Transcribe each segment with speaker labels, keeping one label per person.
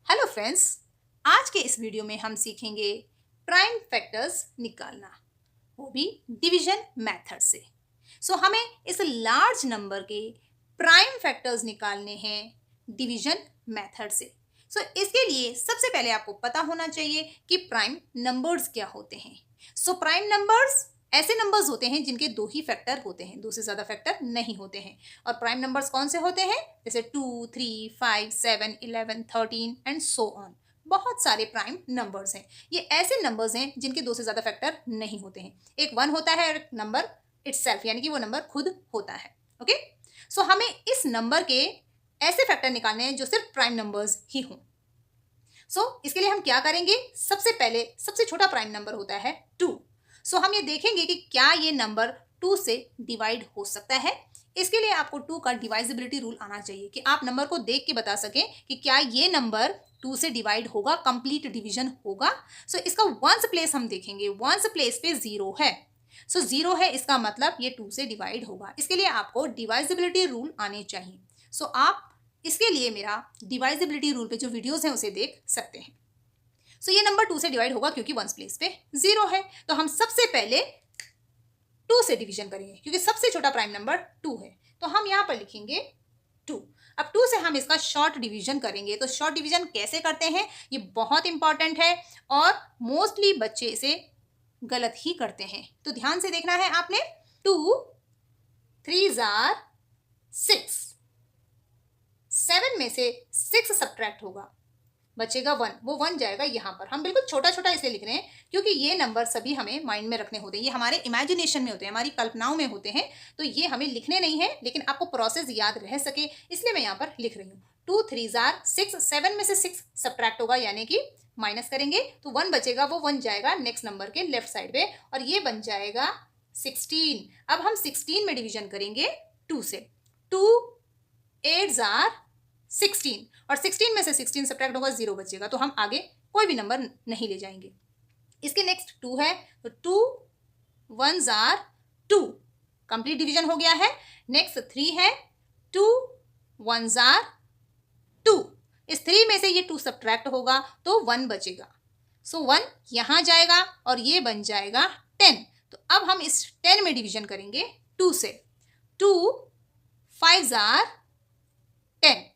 Speaker 1: Hello friends, आज के इस वीडियो में हम सीखेंगे प्राइम फैक्टर्स निकालना, वो भी डिवीजन मेथड से। हमें इस लार्ज नंबर के प्राइम फैक्टर्स निकालने हैं डिवीजन मेथड से। इसके लिए सबसे पहले आपको पता होना चाहिए कि प्राइम नंबर्स क्या होते हैं। प्राइम नंबर्स ऐसे नंबर्स होते हैं जिनके दो ही फैक्टर होते हैं, दो से ज्यादा फैक्टर नहीं होते हैं। और प्राइम नंबर्स कौन से होते हैं? जैसे 2, 3, 5, 7, 11, 13 एंड सो ऑन। बहुत सारे प्राइम नंबर्स हैं। ये ऐसे नंबर्स हैं जिनके दो से ज्यादा फैक्टर नहीं होते हैं। एक 1 होता है और एक नंबर इटसेल्फ, यानी कि वो नंबर खुद होता है। ओके, हमें इस नंबर के ऐसे फैक्टर निकालने हैं जो सिर्फ प्राइम नंबर्स ही हों। इसके लिए हम क्या करेंगे? सबसे पहले सबसे छोटा प्राइम नंबर होता है 2। हम ये देखेंगे कि क्या ये नंबर 2 से डिवाइड हो सकता है। इसके लिए आपको 2 का डिवाइजिबिलिटी रूल आना चाहिए कि आप नंबर को देख के बता सकें कि क्या ये नंबर 2 से डिवाइड होगा, कंप्लीट डिवीजन होगा। इसका वंस प्लेस हम देखेंगे, वंस प्लेस पे 0 है। 0 है, इसका मतलब ये 2 से डिवाइड होगा। इसके लिए आपको डिवाइजिबिलिटी रूल आने चाहिए। आप इसके लिए मेरा डिवाइजिबिलिटी रूल पे जो वीडियोस हैं उसे देख सकते हैं। ये नंबर 2 से डिवाइड होगा क्योंकि वंस प्लेस पे 0 है। तो हम सबसे पहले 2 से डिवीजन करेंगे क्योंकि सबसे छोटा प्राइम नंबर 2 है। तो हम यहाँ पर लिखेंगे 2। अब 2 से हम इसका शॉर्ट डिवीजन करेंगे। तो शॉर्ट डिवीजन कैसे करते हैं, ये बहुत इंपॉर्टेंट है और मोस्टली बच्चे इसे गलत ही करते हैं। तो ध्यान से देखना है आपने। 2 3 आर 6, 7 में से 6 सब्ट्रैक्ट होगा, बचेगा 1। वो 1 जाएगा यहाँ पर। हम बिल्कुल छोटा छोटा इसे लिख रहे हैं क्योंकि ये नंबर सभी हमें माइंड में रखने होते हैं। ये हमारे इमेजिनेशन में होते हैं, हमारी कल्पनाओं में होते हैं। तो ये हमें लिखने नहीं है, लेकिन आपको प्रोसेस याद रह सके इसलिए मैं यहाँ पर लिख रही हूँ। 2 3 आर 6, 7 में से 6 सब्ट्रैक्ट होगा, यानी कि माइनस करेंगे तो 1 बचेगा। वो 1 जाएगा नेक्स्ट नंबर के लेफ्ट साइड पे और ये बन जाएगा 16। अब हम 16 में डिवीजन करेंगे 2 से। 2 8 आर 16 और 16 में से 16 सब्ट्रैक्ट होगा, 0 बचेगा। तो हम आगे कोई भी नंबर नहीं ले जाएंगे। इसके नेक्स्ट 2 है, तो 2 1 आर 2, कंप्लीट डिवीजन हो गया है। नेक्स्ट 3 है, 2 1 आर 2। इस 3 में से ये 2 सब्ट्रैक्ट होगा तो 1 बचेगा। 1 यहां जाएगा और ये बन जाएगा 10। तो अब हम इस 10 में डिवीजन करेंगे 2 से। 2 5 आर 10।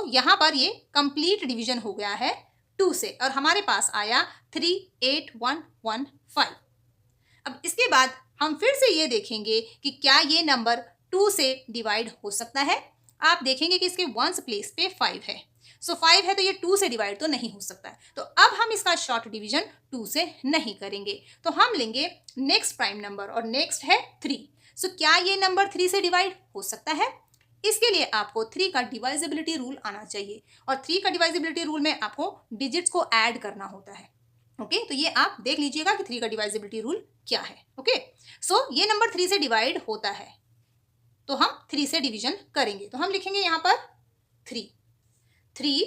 Speaker 1: यहां पर ये कंप्लीट डिवीजन हो गया है 2 से और हमारे पास आया 3 8 1 1 5। अब इसके बाद हम फिर से ये देखेंगे कि क्या ये नंबर 2 से डिवाइड हो सकता है। आप देखेंगे कि इसके वंस प्लेस पे 5 है। 5 है तो ये 2 से डिवाइड तो नहीं हो सकता है। तो अब हम इसका शॉर्ट डिवीजन 2 से नहीं करेंगे। तो हम लेंगे नेक्स्ट प्राइम नंबर और नेक्स्ट है 3। क्या ये नंबर 3 से डिवाइड हो सकता है? इसके लिए आपको 3 का डिवाइजिबिलिटी रूल आना चाहिए और 3 का डिवाइजिबिलिटी रूल में आपको डिजिट्स को ऐड करना होता है। ओके, तो ये आप देख लीजिएगा कि 3 का डिवाइजिबिलिटी रूल क्या है। ओके, ये नंबर 3 से डिवाइड होता है तो हम 3 से डिवीजन करेंगे। तो हम लिखेंगे यहाँ पर 3 3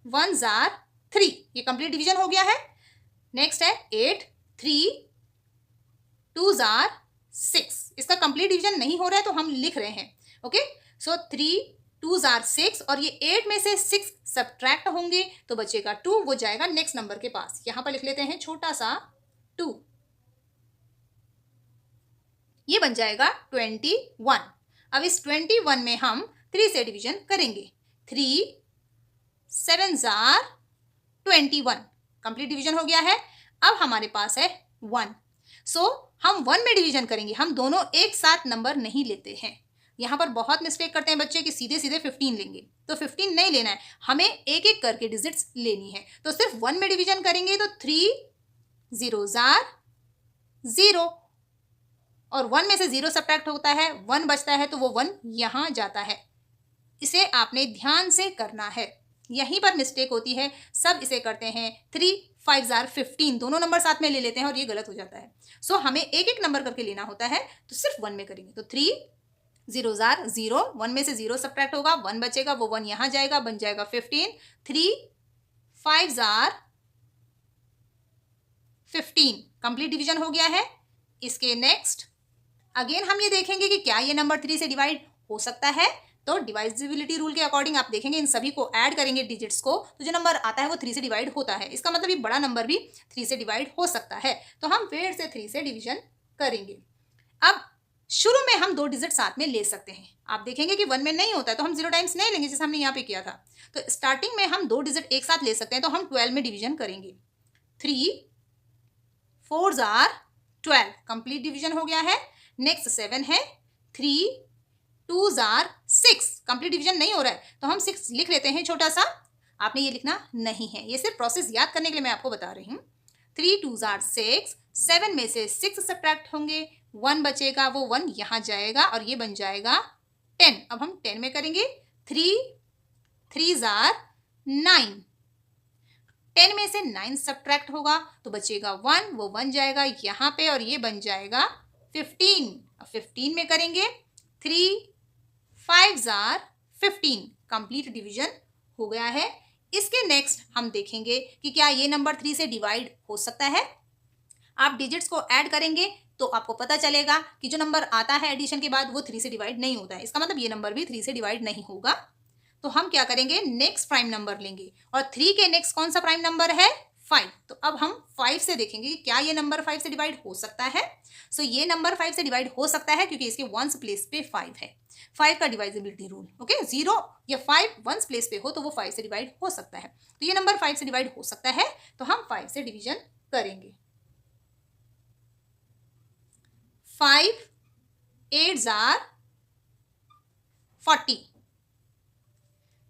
Speaker 1: 1 आर 3, ये कंप्लीट डिवीजन हो गया है। नेक्स्ट है 8 3 2 आर 6, इसका कंप्लीट डिवीजन नहीं हो रहा है तो हम लिख रहे हैं। ओके, 3 2 आर 6 और ये 8 में से 6 सब्ट्रैक्ट होंगे तो बचेगा 2। वो जाएगा नेक्स्ट नंबर के पास। यहां पर लिख लेते हैं छोटा सा 2, ये बन जाएगा 21। अब इस 21 में हम 3 से डिवीजन करेंगे। 3 7 आर 21, कंप्लीट डिवीजन हो गया है। अब हमारे पास है 1। हम 1 में डिवीजन करेंगे। हम दोनों एक साथ नंबर नहीं लेते हैं। यहाँ पर बहुत मिस्टेक करते हैं बच्चे कि सीधे सीधे 15 लेंगे। तो 15 नहीं लेना है, हमें एक एक करके डिजिट्स लेनी है। तो सिर्फ 1 में डिवीजन करेंगे तो 3 0 आर 0 और 1 में से 0 सब्ट्रैक्ट होता है, 1 बचता है तो वो 1 यहां जाता है। इसे आपने ध्यान से करना है, यहीं पर मिस्टेक होती है। सब इसे करते हैं 3 5 आर 15, दोनों नंबर साथ में ले लेते हैं और ये गलत हो जाता है। हमें एक एक नंबर करके लेना होता है। तो सिर्फ 1 में करेंगे तो 3 0 आर 0, 1 में से 0 सब्ट्रैक्ट होगा, 1 बचेगा, वो 1 यहां जाएगा, बन जाएगा 15। 3 5 आर 15, कंप्लीट डिवीजन हो गया है। इसके नेक्स्ट अगेन हम ये देखेंगे कि क्या ये नंबर 3 से डिवाइड हो सकता है। तो डिवाइजिबिलिटी रूल के अकॉर्डिंग आप देखेंगे इन सभी को ऐड करेंगे डिजिट्स को, तो जो नंबर आता है वो 3 से डिवाइड होता है। इसका मतलब ये बड़ा नंबर भी 3 से डिवाइड हो सकता है। तो हम फिर से 3 से डिवीजन करेंगे। अब शुरू में हम 2 डिजिट साथ में ले सकते हैं। आप देखेंगे कि 1 में नहीं होता है तो हम 0 टाइम्स नहीं लेंगे जैसे हमने यहाँ पे किया था। तो स्टार्टिंग में हम 2 डिजिट एक साथ ले सकते हैं, तो हम 12 में डिवीजन करेंगे। 3 4s are 12, कंप्लीट डिवीजन हो गया है। नेक्स्ट 7 है, 3 2s are 6, कंप्लीट डिवीजन नहीं हो रहा है तो हम 6 लिख लेते हैं छोटा सा। आपने ये लिखना नहीं है, ये सिर्फ प्रोसेस याद करने के लिए मैं आपको बता रही हूँ। 3 2s are 6, 7 में से 6 सब्ट्रैक्ट होंगे, 1 बचेगा, वो 1 यहाँ जाएगा और ये बन जाएगा 10। अब हम 10 में करेंगे। 3 3s are 9, 10 में से 9 सब्ट्रैक्ट होगा तो बचेगा 1, वो 1 जाएगा यहाँ पे और ये बन जाएगा 15। अब 15 में करेंगे। 3 5s are 15, कंप्लीट डिवीजन हो गया है। इसके नेक्स्ट हम देखेंगे कि क्या ये नंबर 3 से डिवाइड हो सकता है। आप डिजिट्स को ऐड करेंगे तो आपको पता चलेगा कि जो नंबर आता है एडिशन के बाद वो 3 से डिवाइड नहीं होता है। इसका मतलब ये नंबर भी 3 से डिवाइड नहीं होगा। तो हम क्या करेंगे, नेक्स्ट प्राइम नंबर लेंगे और 3 के नेक्स्ट कौन सा प्राइम नंबर है, 5। तो अब हम 5 से देखेंगे कि क्या ये नंबर 5 से डिवाइड हो सकता है। सो ये नंबर 5 से डिवाइड हो सकता है क्योंकि इसके वंस प्लेस पे 5 है। 5 का डिवाइजिबिलिटी रूल, ओके। 0 या 5 वंस प्लेस पे हो तो वो 5 से डिवाइड हो सकता है। तो ये नंबर 5 से डिवाइड हो सकता है, तो हम 5 से डिवीजन करेंगे। 5 8s are 40,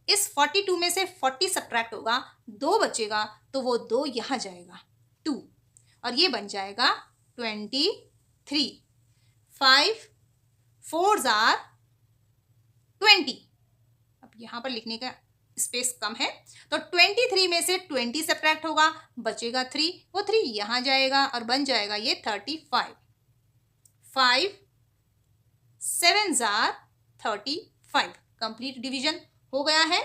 Speaker 1: इस 42 में से 40 सब्ट्रैक्ट होगा, 2 बचेगा तो वो 2 यहाँ जाएगा 2 और ये बन जाएगा 23। 5 4s are 20, अब यहाँ पर लिखने का स्पेस कम है तो 23 में से 20 सब्ट्रैक्ट होगा, बचेगा 3, वो 3 यहाँ जाएगा और बन जाएगा ये 35। 5 7s are 35, कंप्लीट डिवीजन हो गया है।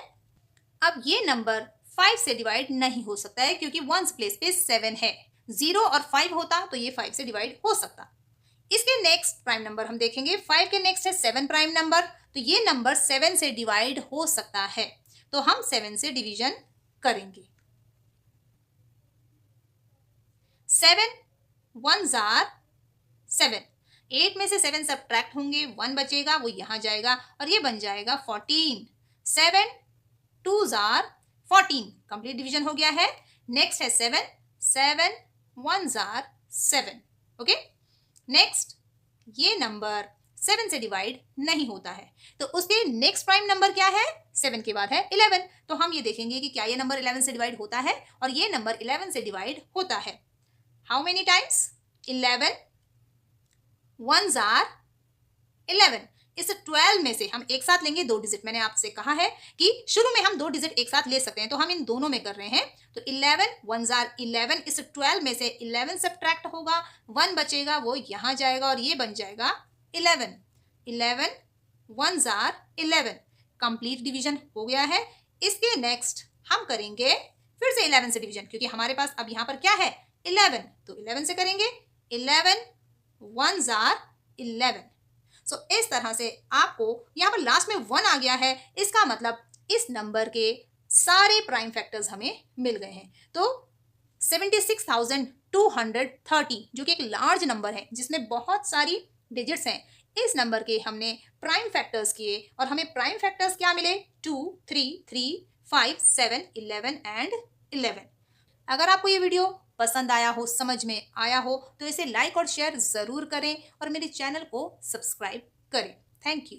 Speaker 1: अब ये नंबर 5 से डिवाइड नहीं हो सकता है क्योंकि वंस प्लेस पे 7 है। 0 और 5 होता तो ये 5 से डिवाइड हो सकता। इसके नेक्स्ट प्राइम नंबर हम देखेंगे। 5 के नेक्स्ट है 7 प्राइम नंबर, तो ये नंबर 7 से डिवाइड हो सकता है, तो हम 7 से डिवीजन करेंगे। 7 1s are 7, 8 में से 7 सब्ट्रैक्ट होंगे, 1 बचेगा, वो यहाँ जाएगा और ये बन जाएगा 14। 7 2s are 14, कंप्लीट डिवीजन हो गया है। नेक्स्ट है 7 7 1s are 7, ओके। नेक्स्ट ये नंबर 7 से डिवाइड नहीं होता है, तो उसके नेक्स्ट प्राइम नंबर क्या है, 7 के बाद है 11। तो हम ये देखेंगे कि क्या ये नंबर 11 से डिवाइड होता है, और ये नंबर 11 से डिवाइड होता है। How many times, 11 1s are 11। इस 12 में से हम एक साथ लेंगे 2 डिजिट। मैंने आपसे कहा है कि शुरू में हम 2 डिजिट एक साथ ले सकते हैं, तो हम इन दोनों में कर रहे हैं। तो 11 1s are 11, इस 12 में से 11 सब्ट्रैक्ट होगा, 1 बचेगा, वो यहाँ जाएगा और ये बन जाएगा 11। 11 1s are 11, कंप्लीट डिवीजन हो गया है। इसके नेक्स्ट हम करेंगे फिर से 11 से डिवीजन, क्योंकि हमारे पास अब यहाँ पर क्या है 11, तो 11 से करेंगे। 11 1s are 11। सो इस तरह से आपको यहाँ पर लास्ट में 1 आ गया है, इसका मतलब इस नंबर के सारे प्राइम फैक्टर्स हमें मिल गए हैं। तो 76,230 जो कि एक लार्ज नंबर है जिसमें बहुत सारी डिजिट्स हैं, इस नंबर के हमने प्राइम फैक्टर्स किए और हमें प्राइम फैक्टर्स क्या मिले, 2 3 3 5 7 11 एंड 11। अगर आपको ये वीडियो पसंद आया हो, समझ में आया हो, तो इसे लाइक और शेयर ज़रूर करें और मेरे चैनल को सब्सक्राइब करें। Thank you.